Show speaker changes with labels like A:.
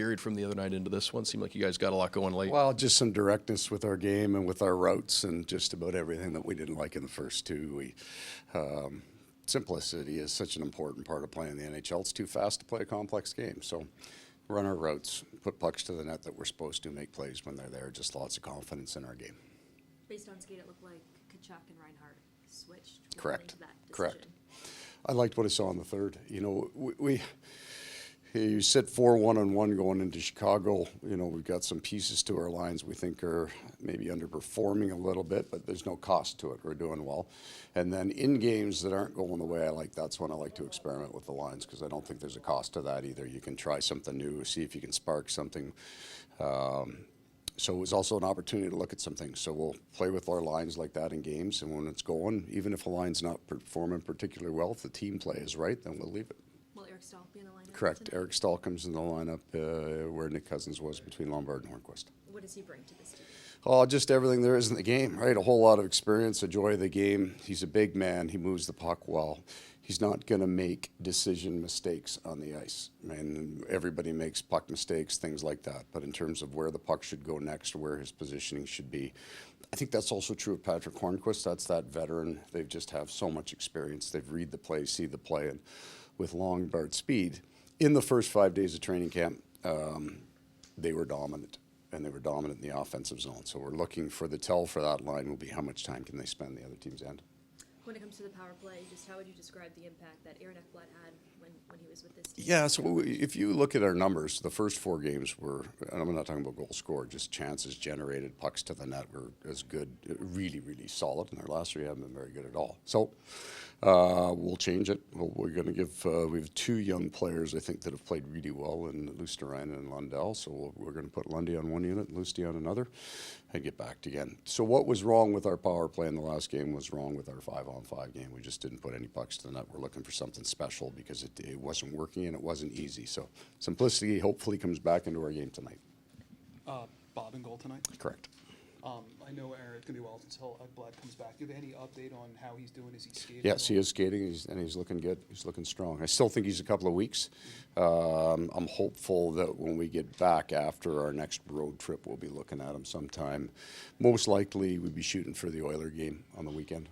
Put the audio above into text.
A: Carried from the other night into this one. Seemed like you guys got a lot going late.
B: Well, just some directness with our game and with our routes and just about everything that we didn't like in the first two. Simplicity is such an important part of playing the NHL. It's too fast to play a complex game. So run our routes, put pucks to the net that we're supposed to, make plays when they're there. Just lots of confidence in our game.
C: Based on skate, it looked like Kachuk and Reinhardt switched.
B: Correct.
C: That
B: Correct. I liked what I saw in the third. You know, you sit 4-1-1 going into Chicago. You know, we've got some pieces to our lines we think are maybe underperforming a little bit, but there's no cost to it. We're doing well. And then in games that aren't going the way I like, that's when I like to experiment with the lines, because I don't think there's a cost to that either. You can try something new, see if you can spark something. So it was also an opportunity to look at some things. So we'll play with our lines like that in games, and when it's going, even if a line's not performing particularly well, if the team play is right, then we'll leave it.
C: Will Eric Stahl be in the lineup?
B: Correct.
C: Tonight?
B: Eric Stahl comes in the lineup where Nick Cousins was between Lombard and Hornquist.
C: What does he bring to this team?
B: Oh, just everything there is in the game, right? A whole lot of experience, a joy of the game. He's a big man. He moves the puck well. He's not going to make decision mistakes on the ice. I mean, everybody makes puck mistakes, things like that. But in terms of where the puck should go next, or where his positioning should be, I think that's also true of Patrick Hornquist. That's that veteran. They just have so much experience. They've read the play, see the play, and with Lombard speed. In the first 5 days of training camp, they were dominant, and they were dominant in the offensive zone. So we're looking for the tell for that line will be how much time can they spend the other team's end.
C: When it comes to the power play, just how would you describe the impact that Aaron Ekblad had when he was with this team?
B: Yeah, so if you look at our numbers, the first 4 games were, and I'm not talking about goals scored, just chances generated, pucks to the net were as good, really, really solid. And our last 3 haven't been very good at all. So we'll change it. We're going to give, we have 2 young players, I think, that have played really well in Luosterainen and Lundell. So we're going to put Lundy on one unit and Lusty on another and get back again. So what was wrong with our power play in the last game was wrong with our 5-on-5 game. We just didn't put any pucks to the net. We're looking for something special because it wasn't working and it wasn't easy. So simplicity hopefully comes back into our game tonight.
D: Bob in goal tonight?
B: Correct.
D: I know Aaron, it's going to be a while until Ekblad comes back. Do you have any update on how he's doing? Is he skating?
B: Yes, he is skating, and he's looking good. He's looking strong. I still think he's a couple of weeks. I'm hopeful that when we get back after our next road trip, we'll be looking at him sometime. Most likely, we'd be shooting for the Oiler game on the weekend.